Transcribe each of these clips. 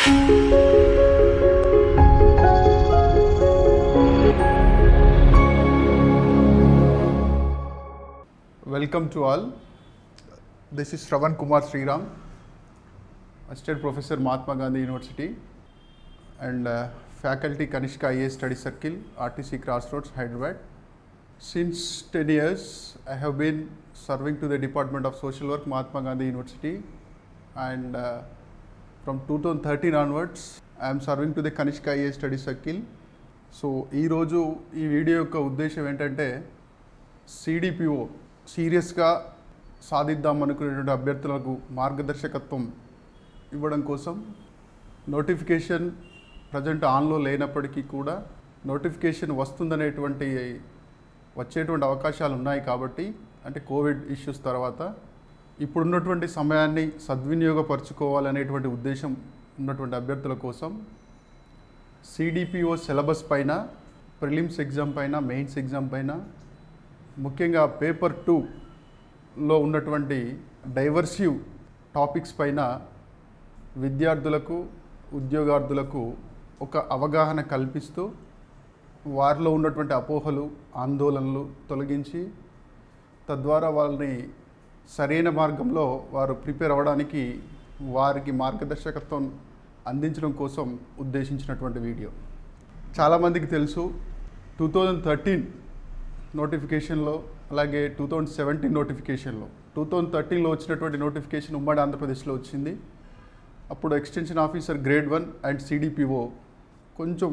Welcome to all. This is Shravan Kumar Sriram, Assistant Professor, Mahatma Gandhi University, and Faculty Kanishka IAS Study Circle, RTC Crossroads, Hyderabad. Since 10 years, I have been serving to the Department of Social Work, Mahatma Gandhi University, and from 2013 onwards, I am serving to the Kanishka IAS Study Circle. So, ee roju ee video yokka uddesham entante CDPO సీరియస్గా సాధిద్దాం అనుకునేటువంటి అభ్యర్థులకు మార్గదర్శకత్వం ఇవ్వడం కోసం notification present ఆన్లో లేనప్పటికీ కూడా నోటిఫికేషన్ వస్తుందనేటువంటి వచ్చేటువంటి అవకాశాలు ఉన్నాయి కాబట్టి అంటే కోవిడ్ ఇష్యూస్ తర్వాత ఇప్పుడున్నటువంటి సమయాన్ని సద్వినియోగపరచుకోవాలనేటువంటి ఉద్దేశం ఉన్నటువంటి అభ్యర్థుల కోసం CDPO సిలబస్ పైన ప్రిలిమ్స్ ఎగ్జామ్ పైన మెయిన్స్ ఎగ్జామ్ పైన ముఖ్యంగా పేపర్ 2లో ఉన్నటువంటి డైవర్సివ్ టాపిక్స్ పైన విద్యార్థులకు ఉద్యోగార్థులకు ఒక అవగాహన కల్పిస్తూ వారిలో ఉన్నటువంటి అపోహలు ఆందోళనలు తొలగించి తద్వారా వాళ్ళని సరైన మార్గంలో వారు ప్రిపేర్ అవ్వడానికి వారికి మార్గదర్శకత్వం అందించడం కోసం ఉద్దేశించినటువంటి వీడియో. చాలామందికి తెలుసు 2013 నోటిఫికేషన్లో అలాగే 2017 నోటిఫికేషన్లో 2013లో వచ్చినటువంటి నోటిఫికేషన్ ఉమ్మడి ఆంధ్రప్రదేశ్లో వచ్చింది. అప్పుడు extension officer grade 1 and CDPO కొంచెం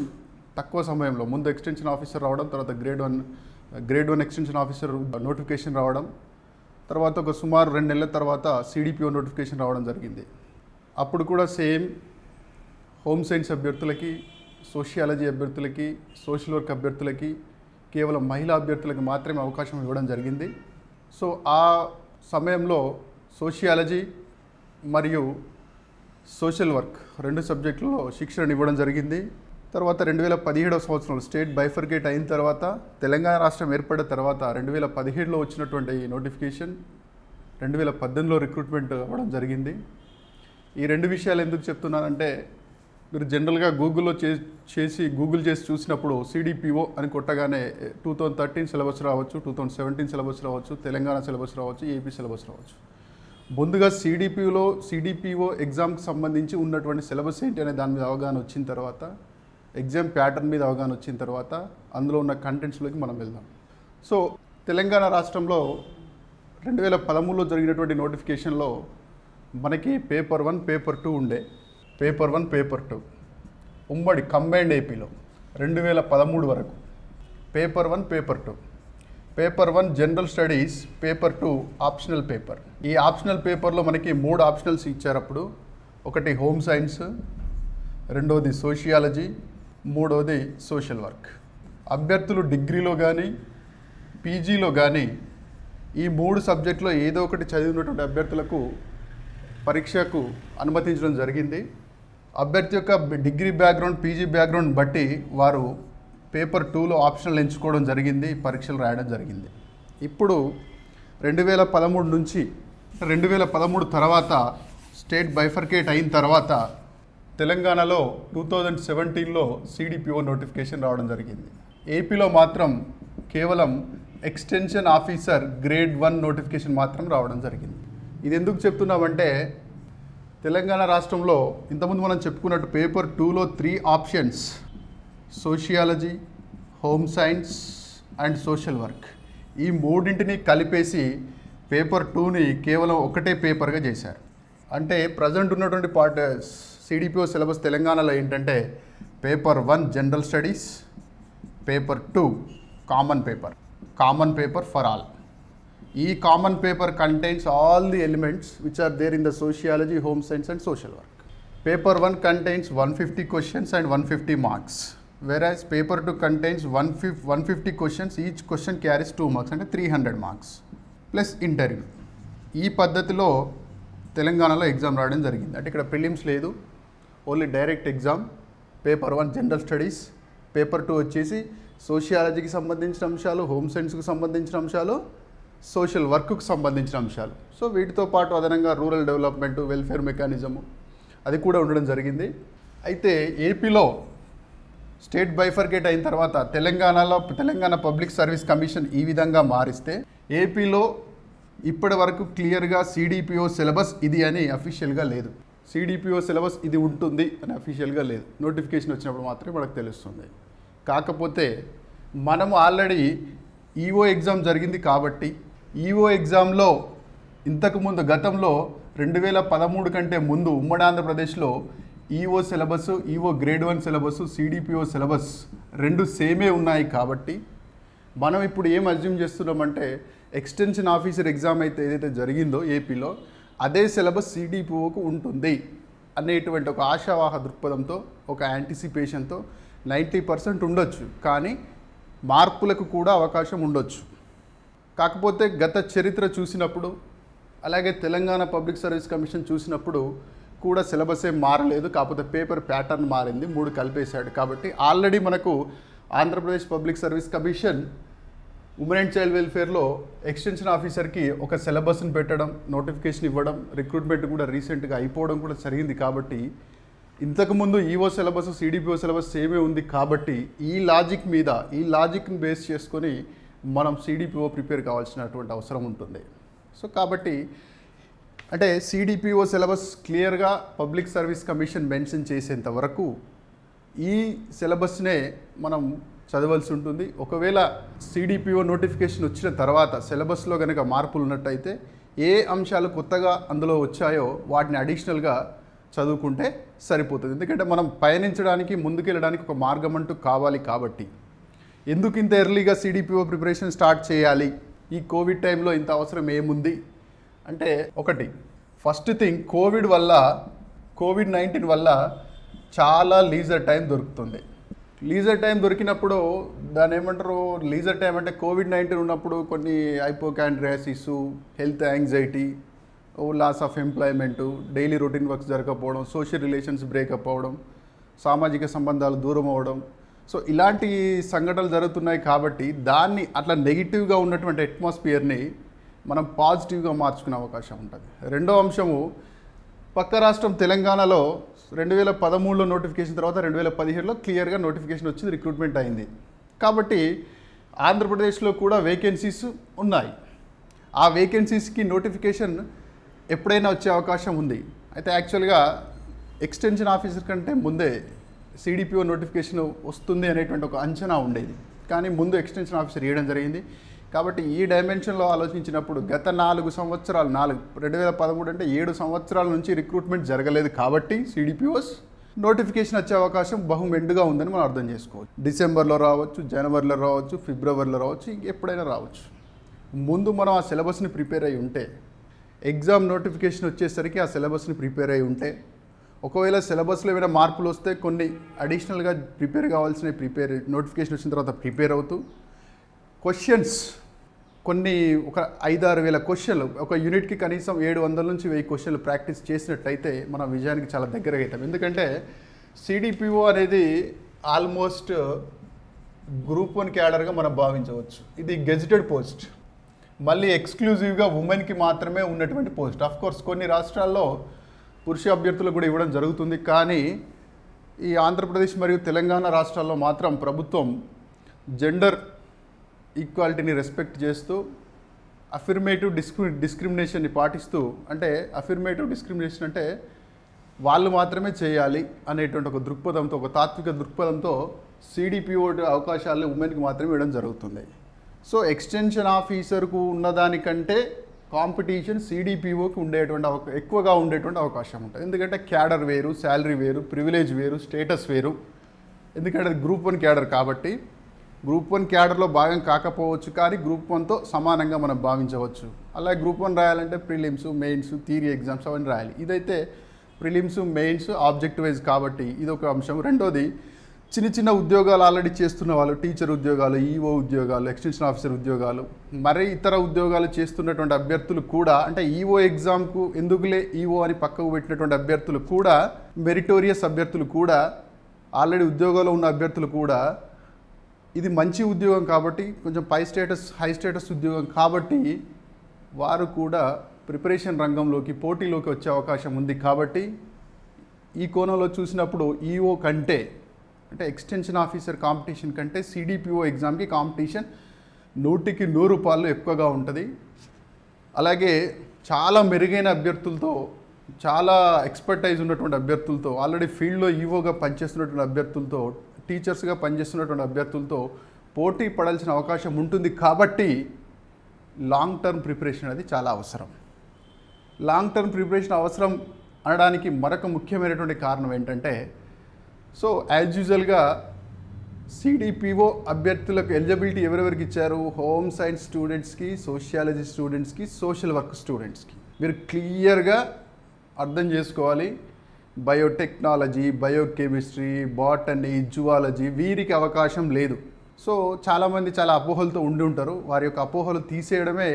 తక్కువ సమయంలో ముందు ఎక్స్టెన్షన్ ఆఫీసర్ రావడం, తర్వాత గ్రేడ్ 1 ఎక్స్టెన్షన్ ఆఫీసర్ నోటిఫికేషన్ రావడం, తర్వాత ఒక సుమారు 2 నెలల తర్వాత CDPO నోటిఫికేషన్ రావడం జరిగింది. అప్పుడు కూడా సేమ్ హోమ్ సైన్స్ అభ్యర్థులకి, సోషియాలజీ అభ్యర్థులకి, సోషల్ వర్క్ అభ్యర్థులకి, కేవలం మహిళా అభ్యర్థులకు మాత్రమే అవకాశం ఇవ్వడం జరిగింది. సో ఆ సమయంలో సోషియాలజీ మరియు సోషల్ వర్క్ 2 సబ్జెక్టులలో శిక్షణ ఇవ్వడం జరిగింది. తర్వాత 2017వ సంవత్సరంలో స్టేట్ బైఫర్కేట్ అయిన తర్వాత తెలంగాణ రాష్ట్రం ఏర్పడిన తర్వాత 2017లో వచ్చినటువంటి నోటిఫికేషన్ 2018లో రిక్రూట్మెంట్ అవ్వడం జరిగింది. ఈ 2 విషయాలు ఎందుకు చెప్తున్నానంటే మీరు జనరల్గా గూగుల్ చేసి చూసినప్పుడు CDPO అని కొట్టగానే 2013 సిలబస్ రావచ్చు, 2017 సిలబస్ రావచ్చు, తెలంగాణ సిలబస్ రావచ్చు, ఏపీ సిలబస్ రావచ్చు. ముందుగా CDPO ఎగ్జామ్కి సంబంధించి ఉన్నటువంటి సిలబస్ ఏంటి అనే దాని మీద అవగాహన వచ్చిన తర్వాత, ఎగ్జామ్ ప్యాటర్న్ మీద అవగాహన వచ్చిన తర్వాత అందులో ఉన్న కంటెంట్స్లోకి మనం వెళ్దాం. సో తెలంగాణ రాష్ట్రంలో 2013లో జరిగినటువంటి నోటిఫికేషన్లో మనకి పేపర్ 1 పేపర్ 2 ఉండే. పేపర్ 1 పేపర్ 2 ఉమ్మడి కంబైన్డ్ ఏపీలో 2013 వరకు paper 1 paper 2. Paper 1 general studies, paper 2 optional paper. ఈ ఆప్షనల్ పేపర్లో మనకి 3 ఆప్షనల్స్ ఇచ్చారు. అప్పుడు ఒకటి హోమ్ సైన్స్, రెండవది సోషియాలజీ, మూడవది సోషల్ వర్క్. అభ్యర్థులు డిగ్రీలో కానీ పీజీలో కానీ ఈ 3 సబ్జెక్టులో ఏదో ఒకటి చదివినటువంటి అభ్యర్థులకు పరీక్షకు అనుమతించడం జరిగింది. అభ్యర్థి యొక్క డిగ్రీ బ్యాక్గ్రౌండ్, పీజీ బ్యాక్గ్రౌండ్ బట్టి వారు పేపర్ 2లో ఆప్షనల్ ఎంచుకోవడం జరిగింది, పరీక్షలు రాయడం జరిగింది. ఇప్పుడు 2013 నుంచి 2013 తర్వాత స్టేట్ బైఫర్కేట్ అయిన తర్వాత తెలంగాణలో 2017లో CDPO నోటిఫికేషన్ రావడం జరిగింది. ఏపీలో మాత్రం కేవలం ఎక్స్టెన్షన్ ఆఫీసర్ గ్రేడ్ 1 నోటిఫికేషన్ మాత్రం రావడం జరిగింది. ఇది ఎందుకు చెప్తున్నామంటే తెలంగాణ రాష్ట్రంలో ఇంతకుముందు మనం చెప్పుకున్నట్టు పేపర్ 2లో 3 options sociology, home science and social work. ఈ 3ంటిని కలిపేసి పేపర్ 2ని కేవలం ఒకటే పేపర్గా చేశారు. అంటే ప్రజెంట్ ఉన్నటువంటి CDPO సిలబస్ తెలంగాణలో ఏంటంటే paper 1 general studies, paper 2 common paper for all. ఈ common paper contains all the elements which are there in the sociology, home science and social work. Paper 1 contains 150 questions and 150 marks, whereas paper 2 contains 150 questions, each question carries 2 marks అంటే 300 marks plus interview. ఈ పద్ధతిలో తెలంగాణలో exam రాయడం జరిగింది. అంటే ఇక్కడ prelims లేదు, only direct exam. Paper 1 general studies, paper 2 వచ్చేసి సోషియాలజీకి సంబంధించిన అంశాలు, హోమ్ సైన్స్కి సంబంధించిన అంశాలు, సోషల్ వర్క్కు సంబంధించిన అంశాలు. సో వీటితో పాటు అదనంగా రూరల్ డెవలప్మెంట్, వెల్ఫేర్ మెకానిజము అది కూడా ఉండడం జరిగింది. అయితే ఏపీలో స్టేట్ బైఫర్కేట్ అయిన తర్వాత తెలంగాణ పబ్లిక్ సర్వీస్ కమిషన్ ఈ విధంగా మారిస్తే ఏపీలో ఇప్పటి వరకు క్లియర్గా సిడిపిఓ సిలబస్ ఇది అని అఫీషియల్గా లేదు. సిడిపిఓ సిలబస్ ఇది ఉంటుంది అని అఫీషియల్గా లేదు. నోటిఫికేషన్ వచ్చినప్పుడు మాత్రమే మనకు తెలుస్తుంది. కాకపోతే మనము ఆల్రెడీ ఈఓ ఎగ్జామ్ జరిగింది కాబట్టి ఈఓ ఎగ్జామ్లో ఇంతకుముందు గతంలో 2013 కంటే ముందు ఉమ్మడి ఆంధ్రప్రదేశ్లో EO syllabus, EO grade 1 syllabus, CDPO syllabus రెండు సేమే ఉన్నాయి. కాబట్టి మనం ఇప్పుడు ఏం అజ్యూమ్ చేస్తున్నామంటే ఎక్స్టెన్షన్ ఆఫీసర్ ఎగ్జామ్ అయితే ఏదైతే జరిగిందో ఏపీలో అదే సిలబస్ సిడిపిఓకు ఉంటుంది అనేటువంటి ఒక ఆశావాహ దృక్పథంతో, ఒక యాంటిసిపేషన్తో 90% ఉండొచ్చు. కానీ మార్పులకు కూడా అవకాశం ఉండొచ్చు. కాకపోతే గత చరిత్ర చూసినప్పుడు, అలాగే తెలంగాణ పబ్లిక్ సర్వీస్ కమిషన్ చూసినప్పుడు కూడా సిలబస్ ఏం మారలేదు. కాకపోతే పేపర్ ప్యాటర్న్ మారింది, 3 కలిపేశాడు. కాబట్టి ఆల్రెడీ మనకు Andhra Pradesh public service commission women and child వెల్ఫేర్లో ఎక్స్టెన్షన్ ఆఫీసర్కి ఒక సిలబస్ని పెట్టడం, నోటిఫికేషన్ ఇవ్వడం, రిక్రూట్మెంట్ కూడా రీసెంట్గా అయిపోవడం కూడా జరిగింది. కాబట్టి ఇంతకుముందు ఈఓ సిలబస్, సిడిపిఓ సిలబస్ సేమే ఉంది. కాబట్టి ఈ లాజిక్ని బేస్ చేసుకొని మనం సిడిపిఓ ప్రిపేర్ కావాల్సినటువంటి అవసరం ఉంటుంది. సో కాబట్టి అంటే సిడిపిఓ సిలబస్ క్లియర్గా పబ్లిక్ సర్వీస్ కమిషన్ మెన్షన్ చేసేంత వరకు ఈ సిలబస్నే మనం చదవాల్సి ఉంటుంది. ఒకవేళ సిడిపిఓ నోటిఫికేషన్ వచ్చిన తర్వాత సిలబస్లో కనుక మార్పులు ఉన్నట్టయితే ఏ అంశాలు కొత్తగా అందులో వచ్చాయో వాటిని అడిషనల్గా చదువుకుంటే సరిపోతుంది. ఎందుకంటే మనం పయనించడానికి, ముందుకెళ్ళడానికి ఒక మార్గం అంటూ కావాలి. కాబట్టి ఎందుకు ఇంత ఎర్లీగా సిడిపిఓ ప్రిపరేషన్ స్టార్ట్ చేయాలి, ఈ కోవిడ్ టైంలో ఇంత అవసరం ఏముంది అంటే, ఒకటి ఫస్ట్ థింగ్ కోవిడ్-19 వల్ల చాలా లీజర్ టైం దొరుకుతుంది. లీజర్ టైం దొరికినప్పుడు దాని ఏమంటారు, లీజర్ టైం అంటే కోవిడ్-19 ఉన్నప్పుడు కొన్ని hypochondriasis, health anxiety, loss of employment, daily routine works జరగకపోవడం, సోషల్ రిలేషన్స్ బ్రేకప్ అవ్వడం, సామాజిక సంబంధాలు దూరం అవ్వడం. సో ఇలాంటి సంఘటనలు జరుగుతున్నాయి. కాబట్టి దాన్ని అట్లా నెగిటివ్గా ఉన్నటువంటి అట్మాస్ఫియర్ని మనం పాజిటివ్గా మార్చుకునే అవకాశం ఉంటుంది. రెండో అంశము, పక్క రాష్ట్రం తెలంగాణలో 2013లో నోటిఫికేషన్ తర్వాత 2017లో క్లియర్గా నోటిఫికేషన్ వచ్చింది, రిక్రూట్మెంట్ అయింది. కాబట్టి ఆంధ్రప్రదేశ్లో కూడా వేకెన్సీస్ ఉన్నాయి. ఆ వేకెన్సీస్కి నోటిఫికేషన్ ఎప్పుడైనా వచ్చే అవకాశం ఉంది. అయితే యాక్చువల్గా ఎక్స్టెన్షన్ ఆఫీసర్ కంటే ముందే సిడిపిఓ నోటిఫికేషన్ వస్తుంది అనేటువంటి ఒక అంచనా ఉండేది. కానీ ముందు ఎక్స్టెన్షన్ ఆఫీసర్ ఇవ్వడం జరిగింది. కాబట్టి ఈ డైమెన్షన్లో ఆలోచించినప్పుడు గత 4 సంవత్సరాలు 2013 అంటే 7 సంవత్సరాల నుంచి రిక్రూట్మెంట్ జరగలేదు. కాబట్టి సిడిపిఓస్ నోటిఫికేషన్ వచ్చే అవకాశం బహుమెండుగా ఉందని మనం అర్థం చేసుకోవచ్చు. డిసెంబర్లో రావచ్చు, జనవరిలో రావచ్చు, ఫిబ్రవరిలో రావచ్చు, ఎప్పుడైనా రావచ్చు. ముందు మనం ఆ సిలబస్ని ప్రిపేర్ అయి ఉంటే, ఎగ్జామ్ నోటిఫికేషన్ వచ్చేసరికి ఆ సిలబస్ని ప్రిపేర్ అయి ఉంటే, ఒకవేళ సిలబస్లో ఏమైనా మార్పులు వస్తే కొన్ని అడిషనల్గా ప్రిపేర్ కావాల్సిన నోటిఫికేషన్ వచ్చిన తర్వాత ప్రిపేర్ అవుతూ క్వశ్చన్స్ కొన్ని ఒక 5-6 వేల క్వశ్చన్లు, ఒక యూనిట్కి కనీసం 700 నుంచి 1000 క్వశ్చన్లు ప్రాక్టీస్ చేసినట్లయితే మన విజయానికి చాలా దగ్గరగా అవుతాం. ఎందుకంటే సిడిపిఓ అనేది ఆల్మోస్ట్ గ్రూప్ 1 క్యాడర్గా మనం భావించవచ్చు. ఇది గెజిటెడ్ పోస్ట్, మళ్ళీ ఎక్స్క్లూజివ్గా ఉమెన్కి మాత్రమే ఉన్నటువంటి పోస్ట్. ఆఫ్కోర్స్ కొన్ని రాష్ట్రాల్లో పురుష అభ్యర్థులకు కూడా ఇవ్వడం జరుగుతుంది. కానీ ఈ ఆంధ్రప్రదేశ్ మరియు తెలంగాణ రాష్ట్రాల్లో మాత్రం ప్రభుత్వం జెండర్ ఈక్వాలిటీని రెస్పెక్ట్ చేస్తూ అఫర్మేటివ్ డిస్క్రిమినేషన్ని పాటిస్తూ, అంటే అఫర్మేటివ్ డిస్క్రిమినేషన్ అంటే వాళ్ళు మాత్రమే చేయాలి అనేటువంటి ఒక దృక్పథంతో, ఒక తాత్విక దృక్పథంతో సిడిపిఓ అవకాశాలు ఉమెన్కి మాత్రమే ఇవ్వడం జరుగుతుంది. సో ఎక్స్టెన్షన్ ఆఫీసర్కు ఉన్నదానికంటే కాంపిటీషన్ సిడిపిఓకి ఎక్కువగా ఉండేటువంటి అవకాశం ఉంటుంది. ఎందుకంటే క్యాడర్ వేరు, శాలరీ వేరు, ప్రివిలేజ్ వేరు, స్టేటస్ వేరు. ఎందుకంటే అది గ్రూప్ 1 క్యాడర్ కాబట్టి గ్రూప్ 1 క్యాడర్లో భాగం కాకపోవచ్చు, కానీ గ్రూప్ 1తో సమానంగా మనం భావించవచ్చు. అలాగే గ్రూప్ 1 రాయాలంటే ప్రిలిమ్స్, మెయిన్స్, థియరీ ఎగ్జామ్స్ అవన్నీ రాయాలి. ఇదైతే ప్రిలిమ్స్, మెయిన్స్ ఆబ్జెక్ట్ వైజ్ కాబట్టి ఇది ఒక అంశం. రెండోది, చిన్న ఉద్యోగాలు ఆల్రెడీ చేస్తున్న వాళ్ళు, టీచర్ ఉద్యోగాలు, ఈఓ ఉద్యోగాలు, ఎక్స్టెన్షన్ ఆఫీసర్ ఉద్యోగాలు, మరి ఇతర ఉద్యోగాలు చేస్తున్నటువంటి అభ్యర్థులు కూడా, అంటే ఈఓ ఎగ్జామ్కు ఎందుకులే ఈఓ అని పక్కకు పెట్టినటువంటి అభ్యర్థులు కూడా, మెరిటోరియస్ అభ్యర్థులు కూడా, ఆల్రెడీ ఉద్యోగాల్లో ఉన్న అభ్యర్థులు కూడా ఇది మంచి ఉద్యోగం కాబట్టి, కొంచెం హై స్టేటస్ ఉద్యోగం కాబట్టి వారు కూడా ప్రిపరేషన్ రంగంలోకి, పోటీలోకి వచ్చే అవకాశం ఉంది. కాబట్టి ఈ కోణంలో చూసినప్పుడు ఈఓ కంటే అంటే ఎక్స్టెన్షన్ ఆఫీసర్ కాంపిటీషన్ కంటే సిడిపిఓ ఎగ్జామ్కి కాంపిటీషన్ 100% ఎక్కువగా ఉంటుంది. అలాగే చాలా మెరుగైన అభ్యర్థులతో, చాలా ఎక్స్పర్టైజ్ ఉన్నటువంటి అభ్యర్థులతో, ఆల్రెడీ ఫీల్డ్లో ఈఓగా పనిచేస్తున్నటువంటి అభ్యర్థులతో, టీచర్స్గా పనిచేస్తున్నటువంటి అభ్యర్థులతో పోటీ పడాల్సిన అవకాశం ఉంటుంది. కాబట్టి లాంగ్ టర్మ్ ప్రిపరేషన్ అనేది చాలా అవసరం. లాంగ్ టర్మ్ ప్రిపరేషన్ అవసరం అనడానికి మరొక ముఖ్యమైనటువంటి కారణం ఏంటంటే, సో యాజ్ యూజువల్గా సిడిపిఓ అభ్యర్థులకు ఎలిజిబిలిటీ ఎవరెవరికి ఇచ్చారు? హోమ్ సైన్స్ స్టూడెంట్స్కి, సోషియాలజీ స్టూడెంట్స్కి, సోషల్ వర్క్ స్టూడెంట్స్కి. మీరు క్లియర్గా అర్థం చేసుకోవాలి. బయోటెక్నాలజీ, బయోకెమిస్ట్రీ, బాటనీ, జువాలజీ వీరికి అవకాశం లేదు. సో చాలామంది చాలా అపోహలతో ఉండి ఉంటారు. వారి యొక్క అపోహలు తీసేయడమే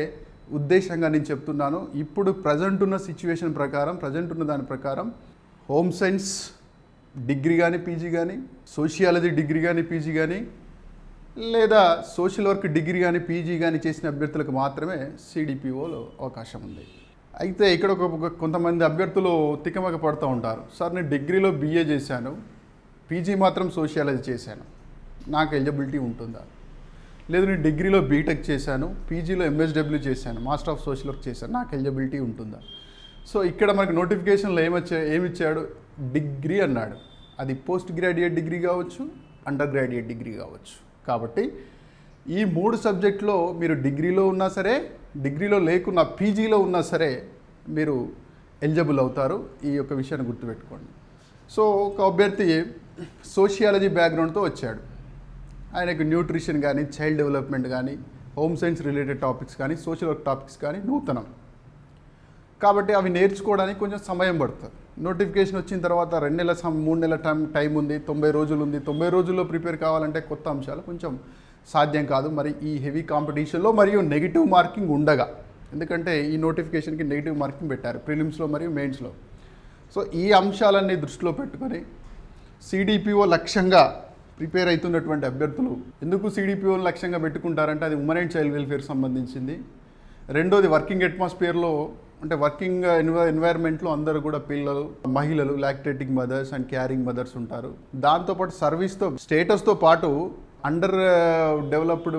ఉద్దేశంగా నేను చెప్తున్నాను. ఇప్పుడు ప్రజెంట్ ఉన్న సిచ్యువేషన్ ప్రకారం, ప్రజెంట్ ఉన్న దాని ప్రకారం హోమ్ సైన్స్ డిగ్రీ కానీ పీజీ కానీ, సోషియాలజీ డిగ్రీ కానీ పీజీ కానీ, లేదా సోషల్ వర్క్ డిగ్రీ కానీ పీజీ కానీ చేసిన అభ్యర్థులకు మాత్రమే సిడిపిఓలో అవకాశం ఉంది. అయితే ఇక్కడ కొంతమంది అభ్యర్థులు తికమక పడుతూ ఉంటారు. సార్ నేను డిగ్రీలో బీఏ చేశాను, పీజీ మాత్రం సోషియాలజీ చేశాను, నాకు ఎలిజిబిలిటీ ఉంటుందా? లేదు నేను డిగ్రీలో బీటెక్ చేశాను, పీజీలో ఎంఎస్డబ్ల్యూ చేశాను, మాస్టర్ ఆఫ్ సోషల్ వర్క్ చేశాను, నాకు ఎలిజిబిలిటీ ఉంటుందా? సో ఇక్కడ మనకు నోటిఫికేషన్లో ఏమిచ్చాడు? డిగ్రీ అన్నాడు. అది పోస్ట్ గ్రాడ్యుయేట్ డిగ్రీ కావచ్చు, అండర్ గ్రాడ్యుయేట్ డిగ్రీ కావచ్చు. కాబట్టి ఈ 3 సబ్జెక్టులో మీరు డిగ్రీలో ఉన్నా సరే, డిగ్రీలో లేకున్నా పీజీలో ఉన్నా సరే మీరు ఎలిజిబుల్ అవుతారు. ఈ యొక్క విషయాన్ని గుర్తుపెట్టుకోండి. సో ఒక అభ్యర్థి సోషియాలజీ బ్యాక్గ్రౌండ్తో వచ్చాడు. ఆయనకు న్యూట్రిషన్ కానీ, చైల్డ్ డెవలప్మెంట్ కానీ, హోమ్ సైన్స్ రిలేటెడ్ టాపిక్స్ కానీ, సోషల్ వర్క్ టాపిక్స్ కానీ నూతనం. కాబట్టి అవి నేర్చుకోవడానికి కొంచెం సమయం పడుతుంది. నోటిఫికేషన్ వచ్చిన తర్వాత 2 నెలల 3 నెలల టైం ఉంది, 90 రోజులు ఉంది. 90 రోజుల్లో ప్రిపేర్ కావాలంటే కొత్త అంశాలు కొంచెం సాధ్యం కాదు. మరి ఈ హెవీ కాంపిటీషన్లో మరియు నెగిటివ్ మార్కింగ్ ఉండగా, ఎందుకంటే ఈ నోటిఫికేషన్కి నెగిటివ్ మార్కింగ్ పెట్టారు ప్రిలిమ్స్లో మరియు మెయిన్స్లో. సో ఈ అంశాలన్నీ దృష్టిలో పెట్టుకొని సిడిపిఓ లక్ష్యంగా ప్రిపేర్ అవుతున్నటువంటి అభ్యర్థులు ఎందుకు సిడిపిఓని లక్ష్యంగా పెట్టుకుంటారంటే అది ఉమెన్ అండ్ చైల్డ్ వెల్ఫేర్ సంబంధించింది. రెండోది వర్కింగ్ అట్మాస్ఫియర్లో, అంటే వర్కింగ్ ఎన్వైర్న్మెంట్లో అందరూ కూడా పిల్లలు, మహిళలు, lactating mothers and carrying mothers ఉంటారు. దాంతోపాటు సర్వీస్తో, స్టేటస్తో పాటు అండర్ డెవలప్డ్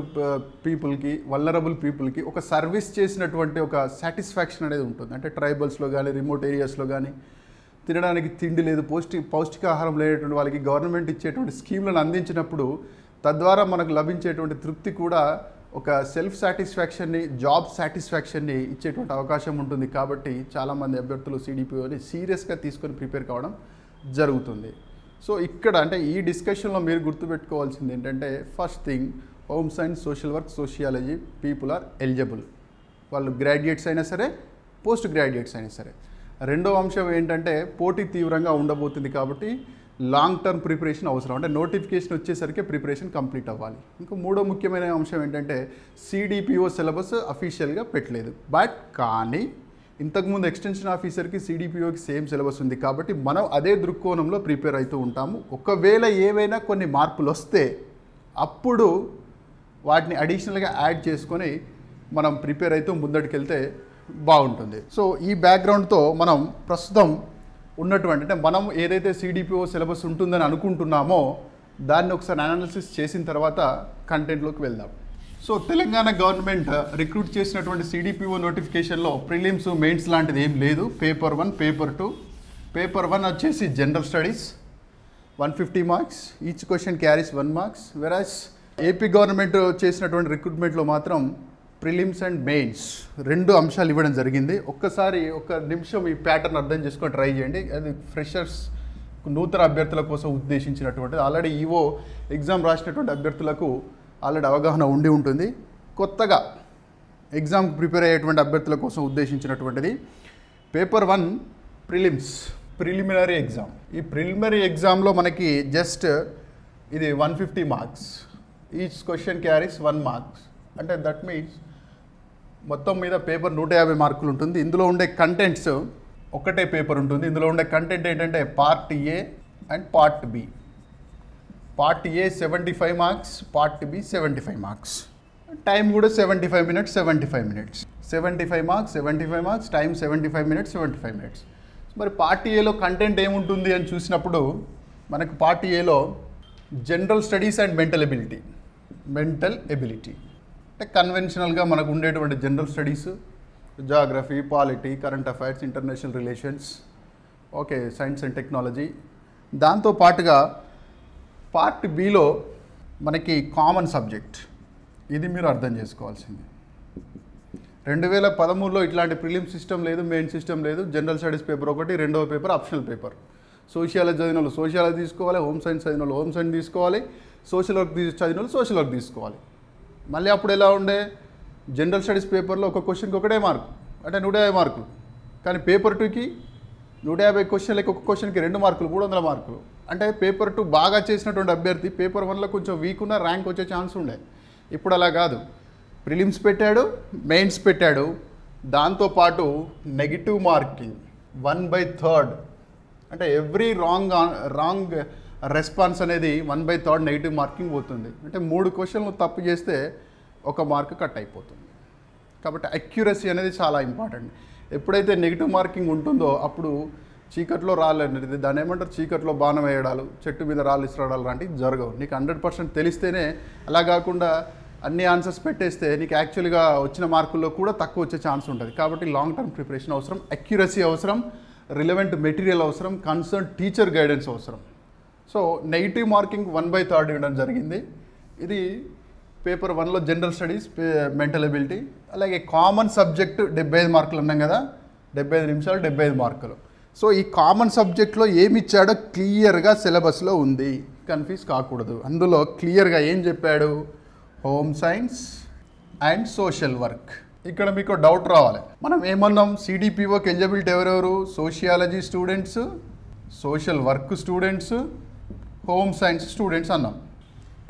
పీపుల్కి, వల్నరబుల్ పీపుల్కి ఒక సర్వీస్ చేసినటువంటి ఒక సాటిస్ఫాక్షన్ అనేది ఉంటుంది. అంటే ట్రైబల్స్లో కానీ, రిమోట్ ఏరియాస్లో కానీ తినడానికి తిండి లేదు, పౌష్టికాహారం లేనటువంటి వాళ్ళకి గవర్నమెంట్ ఇచ్చేటువంటి స్కీమ్లను అందించినప్పుడు తద్వారా మనకు లభించేటువంటి తృప్తి కూడా ఒక సెల్ఫ్ సాటిస్ఫాక్షన్ని, జాబ్ సాటిస్ఫాక్షన్ని ఇచ్చేటువంటి అవకాశం ఉంటుంది. కాబట్టి చాలామంది అభ్యర్థులు సిడిపిఓని సీరియస్గా తీసుకొని ప్రిపేర్ కావడం జరుగుతుంది. సో ఇక్కడ అంటే ఈ డిస్కషన్లో మీరు గుర్తుపెట్టుకోవాల్సింది ఏంటంటే, first thing home science, social work, sociology people are eligible. వాళ్ళు గ్రాడ్యుయేట్స్ అయినా సరే, పోస్ట్ గ్రాడ్యుయేట్స్ అయినా సరే. రెండో అంశం ఏంటంటే పోటీ తీవ్రంగా ఉండబోతుంది కాబట్టి లాంగ్ టర్మ్ ప్రిపరేషన్ అవసరం. అంటే నోటిఫికేషన్ వచ్చేసరికి ప్రిపరేషన్ కంప్లీట్ అవ్వాలి. ఇంకా మూడో ముఖ్యమైన అంశం ఏంటంటే సిడిపిఓ సిలబస్ అఫీషియల్గా పెట్టలేదు. బట్ కానీ ఇంతకుముందు ఎక్స్టెన్షన్ ఆఫీసర్కి సిడిపిఓకి సేమ్ సిలబస్ ఉంది కాబట్టి మనం అదే దృక్కోణంలో ప్రిపేర్ అవుతూ ఉంటాము. ఒకవేళ ఏవైనా కొన్ని మార్పులు వస్తే అప్పుడు వాటిని అడిషనల్గా యాడ్ చేసుకొని మనం ప్రిపేర్ అవుతూ ముందటికెళ్తే బాగుంటుంది. సో ఈ బ్యాక్గ్రౌండ్తో మనం ప్రస్తుతం ఉన్నటువంటి, అంటే మనం ఏదైతే సిడిపిఓ సిలబస్ ఉంటుందని అనుకుంటున్నామో దాన్ని ఒకసారి అనాలిసిస్ చేసిన తర్వాత కంటెంట్లోకి వెళ్దాం. సో తెలంగాణ గవర్నమెంట్ రిక్రూట్ చేసినటువంటి సిడిపిఓ నోటిఫికేషన్లో ప్రిలిమ్స్, మెయిన్స్ లాంటిది ఏం లేదు. Paper 1, paper 2. పేపర్ 1 వచ్చేసి general studies 150 marks, each question carries 1 marks. Whereas AP government చేసినటువంటి రిక్రూట్మెంట్లో మాత్రం ప్రిలిమ్స్ అండ్ మెయిన్స్ 2 అంశాలు ఇవ్వడం జరిగింది. ఒక్కసారి ఒక నిమిషం ఈ ప్యాటర్న్ అర్థం చేసుకొని ట్రై చేయండి. అది ఫ్రెషర్స్, నూతన అభ్యర్థుల కోసం ఉద్దేశించినటువంటిది. ఆల్రెడీ ఈవో ఎగ్జామ్ రాసినటువంటి అభ్యర్థులకు ఆల్రెడీ అవగాహన ఉండి ఉంటుంది. కొత్తగా ఎగ్జామ్ ప్రిపేర్ అయ్యేటువంటి అభ్యర్థుల కోసం ఉద్దేశించినటువంటిది. Paper 1 prelims, preliminary exam. ఈ ప్రిలిమినరీ ఎగ్జామ్లో మనకి జస్ట్ ఇది 150 marks, each question carries 1 marks. అంటే దట్ మీన్స్ మొత్తం మీద పేపర్ 150 మార్కులు ఉంటుంది. ఇందులో ఉండే కంటెంట్స్ ఒకటే పేపర్ ఉంటుంది. ఇందులో ఉండే కంటెంట్ ఏంటంటే part A and part B. Part A 75 marks, part B 75 marks. Time కూడా 75 minutes, 75 minutes. 75 marks, 75 marks, time 75 minutes, 75 minutes. మరి పార్ట్ ఏలో కంటెంట్ ఏముంటుంది అని చూసినప్పుడు మనకు పార్ట్ ఏలో general studies and mental ability అంటే కన్వెన్షనల్గా మనకు ఉండేటువంటి general studies, geography, polity, current affairs, international relations, okay, science and technology. దాంతో పాటుగా పార్ట్ బిలో మనకి కామన్ సబ్జెక్ట్, ఇది మీరు అర్థం చేసుకోవాల్సింది. 2013లో ఇట్లాంటి ప్రిలిమ్ సిస్టమ్ లేదు, మెయిన్ సిస్టమ్ లేదు. జనరల్ స్టడీస్ పేపర్ ఒకటి, రెండవ పేపర్ ఆప్షనల్ పేపర్. సోషియాలజీ చదివిన వాళ్ళు సోషియాలజీ తీసుకోవాలి, హోమ్ సైన్స్ చదివిన వాళ్ళు హోమ్ సైన్స్ తీసుకోవాలి, సోషల్ వర్క్ చదివిన వాళ్ళు సోషల్ వర్క్ తీసుకోవాలి. మళ్ళీ అప్పుడు ఎలా ఉండే, జనరల్ స్టడీస్ పేపర్లో ఒక క్వశ్చన్కి ఒకటే మార్కు, అంటే 150 మార్కులు. కానీ పేపర్ 2కి 150 క్వశ్చన్లకి ఒక క్వశ్చన్కి 2 మార్కులు, 300 మార్కులు. అంటే పేపర్ 2 బాగా చేసినటువంటి అభ్యర్థి పేపర్ 1లో కొంచెం వీక్ ఉన్న ర్యాంక్ వచ్చే ఛాన్స్ ఉండే. ఇప్పుడు అలా కాదు, ప్రిలిమ్స్ పెట్టాడు, మెయిన్స్ పెట్టాడు, దాంతోపాటు నెగిటివ్ మార్కింగ్ 1/3, అంటే ఎవ్రీ రాంగ్ రెస్పాన్స్ అనేది 1/3 నెగిటివ్ మార్కింగ్ పోతుంది. అంటే 3 క్వశ్చన్లు తప్పు చేస్తే 1 మార్క్ కట్ అయిపోతుంది. కాబట్టి అక్యురసీ అనేది చాలా ఇంపార్టెంట్. ఎప్పుడైతే నెగిటివ్ మార్కింగ్ ఉంటుందో అప్పుడు చీకట్లో రాళ్ళు అనేది, దాన్ని ఏమంటారు, చీకట్లో బాణం వేయడాలు, చెట్టు మీద రాళ్ళు ఇసురాడాలు లాంటివి జరగవు. నీకు 100% తెలిస్తేనే, అలా కాకుండా అన్ని ఆన్సర్స్ పెట్టేస్తే నీకు యాక్చువల్గా వచ్చిన మార్కుల్లో కూడా తక్కువ వచ్చే ఛాన్స్ ఉంటుంది. కాబట్టి లాంగ్ టర్మ్ ప్రిపరేషన్ అవసరం, అక్యురసీ అవసరం, రిలవెంట్ మెటీరియల్ అవసరం, కన్సర్న్ టీచర్ గైడెన్స్ అవసరం. సో నెగిటివ్ మార్కింగ్ 1/3 ఇవ్వడం జరిగింది. ఇది పేపర్ 1లో జనరల్ స్టడీస్, మెంటల్ ఎబిలిటీ. అలాగే కామన్ సబ్జెక్టు 75 మార్కులు అన్నాం కదా, 75 నిమిషాలు 75 మార్కులు. సో ఈ కామన్ సబ్జెక్ట్లో ఏమి ఇచ్చాడో క్లియర్గా సిలబస్లో ఉంది, కన్ఫ్యూజ్ కాకూడదు. అందులో క్లియర్గా ఏం చెప్పాడు, home science and social work. ఇక్కడ మీకు డౌట్ రావాలి, మనం ఏమన్నాం, సిడిపిఓకి ఎలిజిబిలిటీ ఎవరెవరు, sociology students, social work students, home science students అన్నాం.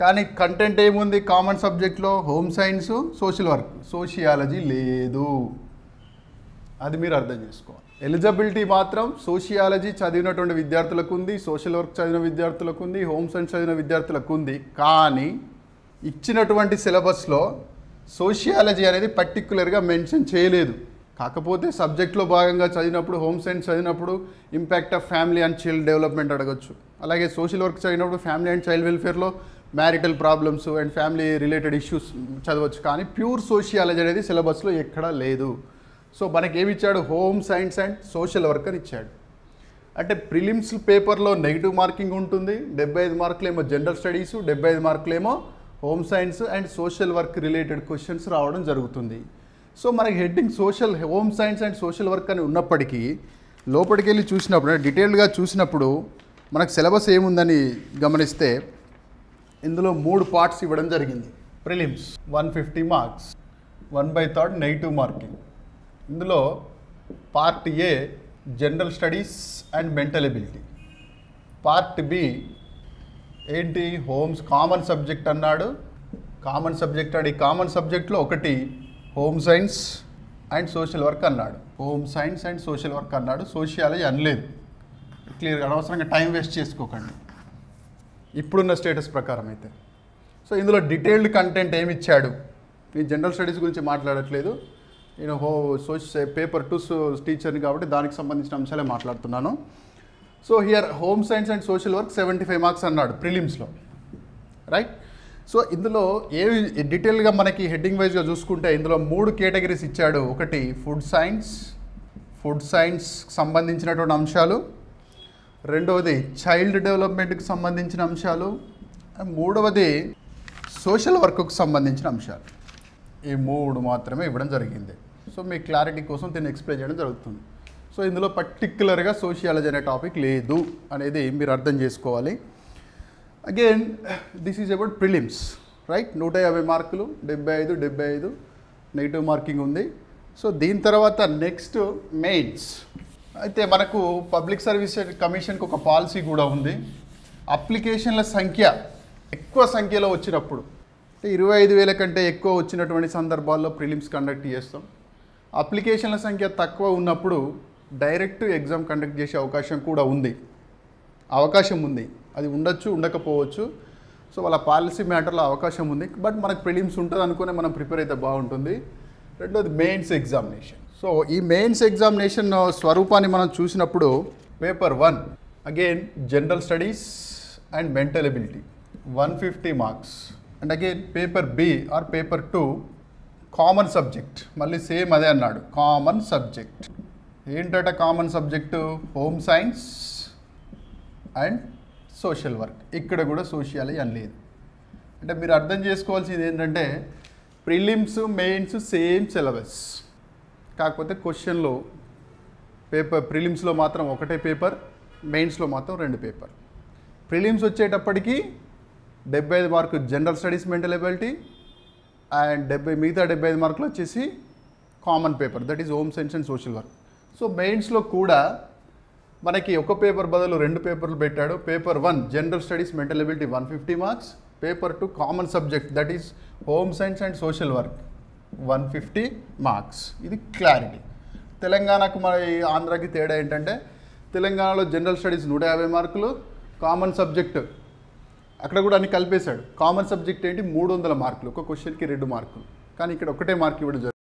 కానీ కంటెంట్ ఏముంది కామన్ సబ్జెక్ట్లో, home science, social work, sociology లేదు. అది మీరు అర్థం చేసుకోవాలి. ఎలిజిబిలిటీ మాత్రం సోషియాలజీ చదివినటువంటి విద్యార్థులకు ఉంది, సోషల్ వర్క్ చదివిన విద్యార్థులకు ఉంది, హోమ్ సైన్స్ చదివిన విద్యార్థులకు ఉంది. కానీ ఇచ్చినటువంటి సిలబస్లో సోషియాలజీ అనేది పర్టిక్యులర్గా మెన్షన్ చేయలేదు. కాకపోతే సబ్జెక్ట్లో భాగంగా చదివినప్పుడు, హోమ్ సైన్స్ చదివినప్పుడు impact of family and child development అడగచ్చు. అలాగే సోషల్ వర్క్ చదివినప్పుడు ఫ్యామిలీ అండ్ చైల్డ్ వెల్ఫేర్లో marital problems and family related issues చదవచ్చు. కానీ ప్యూర్ సోషియాలజీ అనేది సిలబస్లో ఎక్కడా లేదు. సో మనకి ఏమి ఇచ్చాడు, home science and social work అని ఇచ్చాడు. అంటే ప్రిలిమ్స్ పేపర్లో నెగిటివ్ మార్కింగ్ ఉంటుంది, 75 మార్కులేమో జనరల్ స్టడీస్, 75 మార్కులేమో home science and social work related questions రావడం జరుగుతుంది. సో మనకి heading home science and social work అని ఉన్నప్పటికీ లోపలికి వెళ్ళి చూసినప్పుడు, డీటెయిల్డ్గా చూసినప్పుడు మనకు సిలబస్ ఏముందని గమనిస్తే ఇందులో 3 పార్ట్స్ ఇవ్వడం జరిగింది. Prelims 150 marks, 1/3 negative marking. ఇందులో part A general studies and mental ability, part B ఏంటి, హోమ్స్ కామన్ సబ్జెక్ట్ అన్నాడు, కామన్ సబ్జెక్ట్ ఈ కామన్ సబ్జెక్ట్లో ఒకటి home science and social work అన్నాడు, home science and social work అన్నాడు, సోషియాలజీ అనలేదు. క్లియర్గా అనవసరంగా టైం వేస్ట్ చేసుకోకండి ఇప్పుడున్న స్టేటస్ ప్రకారం అయితే. సో ఇందులో డీటెయిల్డ్ కంటెంట్ ఏమి ఇచ్చాడు, ఈ జనరల్ స్టడీస్ గురించి మాట్లాడట్లేదు, నేను పేపర్ 2 టీచర్ని కాబట్టి దానికి సంబంధించిన అంశాలే మాట్లాడుతున్నాను. So here home science and social work 75 marks అన్నాడు ప్రిలిమ్స్లో, రైట్. సో ఇందులో డీటెయిల్గా మనకి హెడ్డింగ్ వైజ్గా చూసుకుంటే ఇందులో 3 కేటగిరీస్ ఇచ్చాడు. ఒకటి ఫుడ్ సైన్స్ సంబంధించినటువంటి అంశాలు, రెండవది చైల్డ్ డెవలప్మెంట్కి సంబంధించిన అంశాలు, మూడవది సోషల్ వర్క్కు సంబంధించిన అంశాలు. ఈ 3 మాత్రమే ఇవ్వడం జరిగింది. సో మీ క్లారిటీ కోసం దీన్ని ఎక్స్ప్లెయిన్ చేయడం జరుగుతుంది. సో ఇందులో పర్టిక్యులర్గా సోషియాలజీ అనే టాపిక్ లేదు అనేది మీరు అర్థం చేసుకోవాలి. Again this is about prelims, right. 150 మార్కులు, 75 నెగిటివ్ మార్కింగ్ ఉంది. సో దీని తర్వాత నెక్స్ట్ మెయిన్స్. అయితే మనకు పబ్లిక్ సర్వీస్ కమిషన్కి ఒక పాలసీ కూడా ఉంది. అప్లికేషన్ల సంఖ్య ఎక్కువ సంఖ్యలో వచ్చినప్పుడు, అంటే 25,000 కంటే ఎక్కువ వచ్చినటువంటి సందర్భాల్లో ప్రిలిమ్స్ కండక్ట్ చేస్తాం. అప్లికేషన్ల సంఖ్య తక్కువ ఉన్నప్పుడు డైరెక్ట్ ఎగ్జామ్ కండక్ట్ చేసే అవకాశం కూడా ఉంది, అది ఉండొచ్చు, ఉండకపోవచ్చు. సో వాళ్ళ పాలసీ మ్యాటర్లో అవకాశం ఉంది. బట్ మనకు ప్రిలిమ్స్ ఉంటుంది అనుకునే మనం ప్రిపేర్ అయితే బాగుంటుంది. రెండోది మెయిన్స్ ఎగ్జామినేషన్. సో ఈ మెయిన్స్ ఎగ్జామినేషన్ స్వరూపాన్ని మనం చూసినప్పుడు paper 1 again general studies and mental ability 150 marks. And again paper B or paper 2 common subject, మళ్ళీ సేమ్ అదే అన్నాడు, కామన్ సబ్జెక్ట్. ఏంటట common subject? Home science and social work. ఇక్కడ కూడా సోషియాలజీ అని లేదు. అంటే మీరు అర్థం చేసుకోవాల్సింది ఏంటంటే ప్రిలిమ్స్ మెయిన్స్ సేమ్ సిలబస్, కాకపోతే క్వశ్చన్లో పేపర్ ప్రిలిమ్స్లో మాత్రం ఒకటే పేపర్, మెయిన్స్లో మాత్రం 2 పేపర్. ప్రిలిమ్స్ వచ్చేటప్పటికి 75 మార్కులు general studies mental ability and మిగతా 75 మార్కులు వచ్చేసి common paper, that is home science and social work. So మెయిన్స్లో కూడా మనకి ఒక పేపర్ బదులు 2 పేపర్లు పెట్టాడు. Paper 1 general studies mental ability 150 marks, paper 2 common subject that is home science and social work 150 marks. ఇది క్లారిటీ. తెలంగాణకు మన ఆంధ్రాకి తేడా ఏంటంటే తెలంగాణలో జనరల్ స్టడీస్ 150 మార్కులు, కామన్ సబ్జెక్ట్ అక్కడ కూడా అన్ని కలిపేశాడు. కామన్ సబ్జెక్ట్ ఏంటి 300 మార్కులు, ఒక క్వశ్చన్కి 2 మార్కులు, కానీ ఇక్కడ ఒకటే మార్క్ ఇవ్వడం జరుగుతుంది.